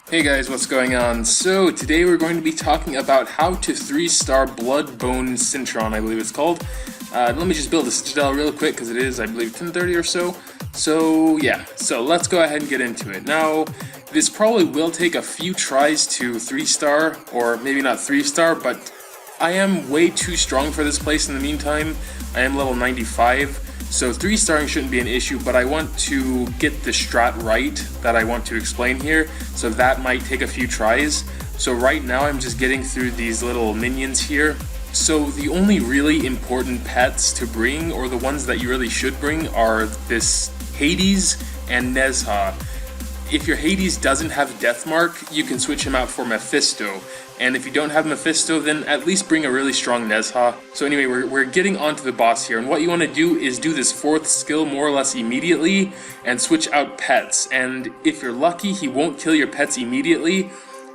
Hey guys, what's going on? So today we're going to be talking about how to 3-star Bloodbone Centurion, I believe it's called. Let me just build a citadel real quick because it is, I believe, 10:30 or so. So yeah, so let's go ahead and get into it. Now, this probably will take a few tries to 3-star, or maybe not 3-star, but I am way too strong for this place in the meantime. I am level 95. So 3-starring shouldn't be an issue, but I want to get the strat right that I want to explain here, so that might take a few tries. So right now I'm just getting through these little minions here. So the only really important pets to bring, or the ones that you really should bring, are this Hades and Nezha. If your Hades doesn't have Deathmark, you can switch him out for Mephisto. And if you don't have Mephisto, then at least bring a really strong Nezha. So anyway, we're getting onto the boss here, and what you want to do is do this 4th skill more or less immediately, and switch out pets. And if you're lucky, he won't kill your pets immediately,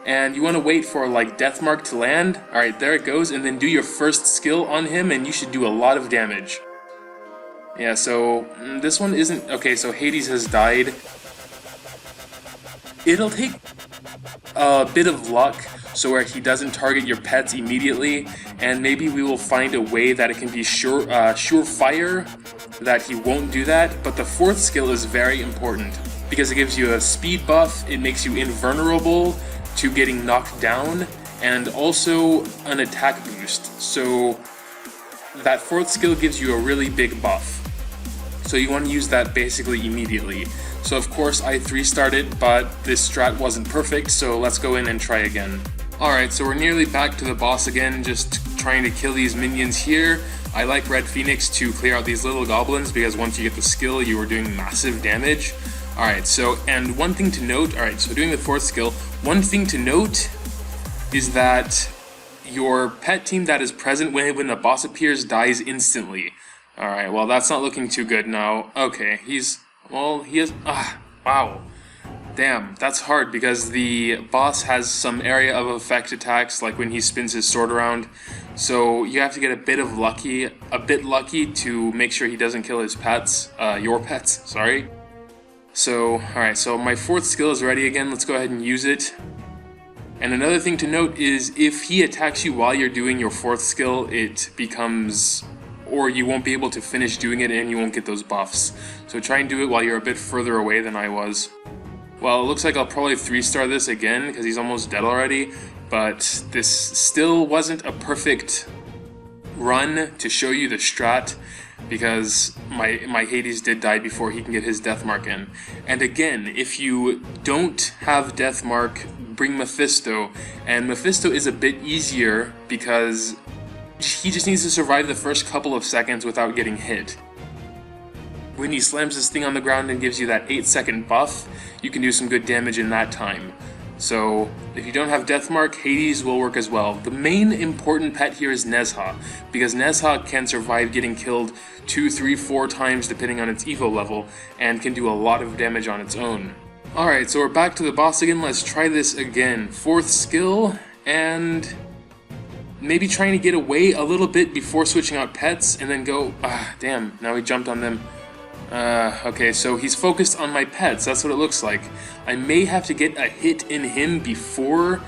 and you want to wait for like Deathmark to land. Alright, there it goes, and then do your 1st skill on him, and you should do a lot of damage. Yeah, so this one isn't... Okay, so Hades has died. It'll take a bit of luck, so where he doesn't target your pets immediately, and maybe we will find a way that it can be surefire that he won't do that. But the 4th skill is very important because it gives you a speed buff, it makes you invulnerable to getting knocked down, and also an attack boost. So that 4th skill gives you a really big buff. So you want to use that basically immediately. So of course I 3-starred it, but this strat wasn't perfect, so let's go in and try again. Alright, so we're nearly back to the boss again, just trying to kill these minions here. I like Red Phoenix to clear out these little goblins, because once you get the skill, you are doing massive damage. Alright, so, and one thing to note, alright, so doing the 4th skill, one thing to note is that your pet team that is present when the boss appears dies instantly. Alright, well that's not looking too good now. Okay, he is... wow. Damn, that's hard because the boss has some area of effect attacks, like when he spins his sword around. So you have to get a bit lucky to make sure he doesn't kill his pets, your pets, sorry. So, alright, so my 4th skill is ready again, let's go ahead and use it. And another thing to note is if he attacks you while you're doing your 4th skill, it becomes... or you won't be able to finish doing it and you won't get those buffs. So try and do it while you're a bit further away than I was. Well, it looks like I'll probably 3-star this again because he's almost dead already, but this still wasn't a perfect run to show you the strat because my Hades did die before he can get his Deathmark in. And again, if you don't have Deathmark, bring Mephisto, and Mephisto is a bit easier because he just needs to survive the first couple of seconds without getting hit. When he slams this thing on the ground and gives you that 8-second buff, you can do some good damage in that time. So, if you don't have Deathmark, Hades will work as well. The main important pet here is Nezha, because Nezha can survive getting killed 2, 3, 4 times depending on its evo level, and can do a lot of damage on its own. Alright, so we're back to the boss again, let's try this again. 4th skill, and... maybe trying to get away a little bit before switching out pets, and then go... damn, now he jumped on them. Okay, so he's focused on my pets, that's what it looks like. I may have to get a hit in him before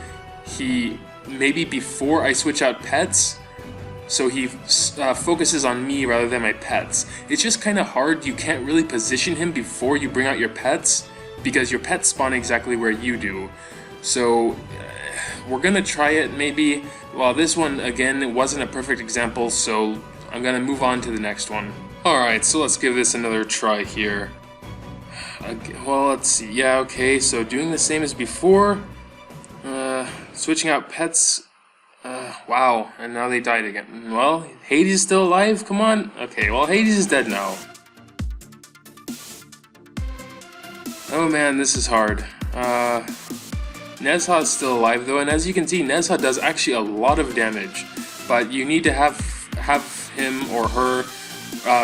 before I switch out pets, so he focuses on me rather than my pets. It's just kind of hard, you can't really position him before you bring out your pets, because your pets spawn exactly where you do. So, we're gonna try it maybe. Well, this one, again, it wasn't a perfect example, so I'm gonna move on to the next one. Alright, so let's give this another try here. Well, let's see. Yeah, okay, so doing the same as before. Switching out pets. Wow, and now they died again. Well, Hades is still alive? Come on. Okay, well, Hades is dead now. Oh man, this is hard. Nezha is still alive though, and as you can see, Nezha does actually a lot of damage, but you need to have him or her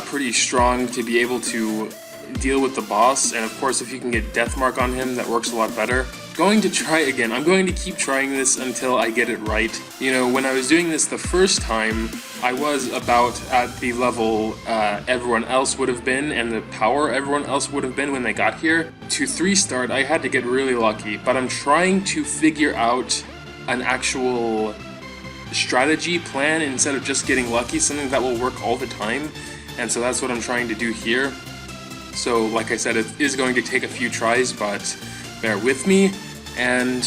pretty strong to be able to deal with the boss, and of course if you can get Deathmark on him, that works a lot better. going to try again. I'm going to keep trying this until I get it right. You know, when I was doing this the first time, I was about at the level everyone else would have been and the power everyone else would have been when they got here. To 3-star, I had to get really lucky, but I'm trying to figure out an actual strategy plan instead of just getting lucky, something that will work all the time. And so that's what I'm trying to do here. So like I said, it is going to take a few tries, but bear with me, and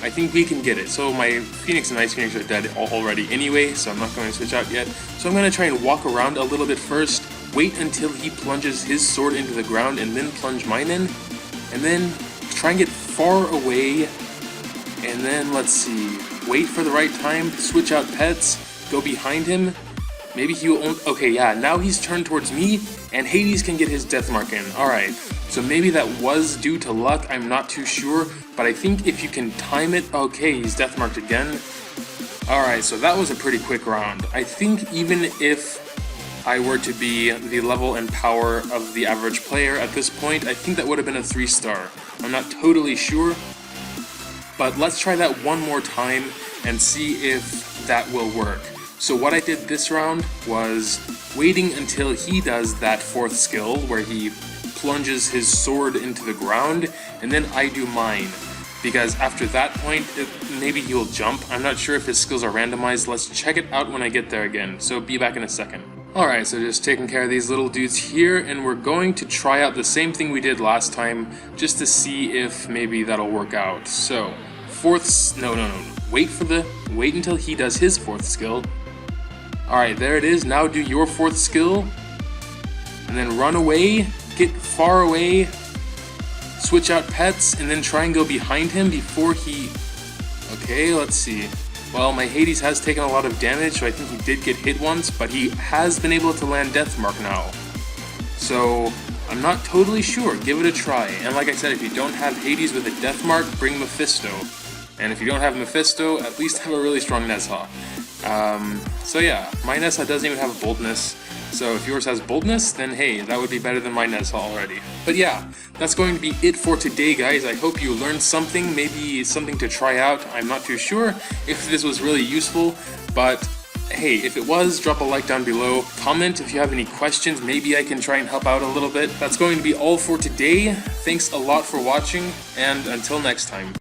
I think we can get it. So my Phoenix and Ice Phoenix are dead already anyway, so I'm not going to switch out yet. So I'm going to try and walk around a little bit first, wait until he plunges his sword into the ground, and then plunge mine in, and then try and get far away, and then let's see, wait for the right time, switch out pets, go behind him. Maybe he will. Okay, yeah, now he's turned towards me, and Hades can get his death mark in. Alright, so maybe that was due to luck, I'm not too sure, but I think if you can time it. Okay, he's death marked again. Alright, so that was a pretty quick round. I think even if I were to be the level and power of the average player at this point, I think that would have been a 3-star. I'm not totally sure, but let's try that one more time and see if that will work. So what I did this round was waiting until he does that 4th skill where he plunges his sword into the ground, and then I do mine. Because after that point, maybe he'll jump. I'm not sure if his skills are randomized. Let's check it out when I get there again. So be back in a second. Alright, so just taking care of these little dudes here, and we're going to try out the same thing we did last time, just to see if maybe that'll work out. So, wait until he does his 4th skill. Alright, there it is. Now do your 4th skill. And then run away, get far away, switch out pets, and then try and go behind him before he... Okay, let's see. Well, my Hades has taken a lot of damage, so I think he did get hit once, but he has been able to land Death Mark now. So, I'm not totally sure. Give it a try. And like I said, if you don't have Hades with a Death Mark, bring Mephisto. And if you don't have Mephisto, at least have a really strong Nezha. So yeah, my Nezha doesn't even have boldness, so if yours has boldness, then hey, that would be better than my Nezha already. But yeah, that's going to be it for today, guys. I hope you learned something, maybe something to try out. I'm not too sure if this was really useful, but hey, if it was, drop a like down below. Comment if you have any questions, maybe I can try and help out a little bit. That's going to be all for today. Thanks a lot for watching, and until next time.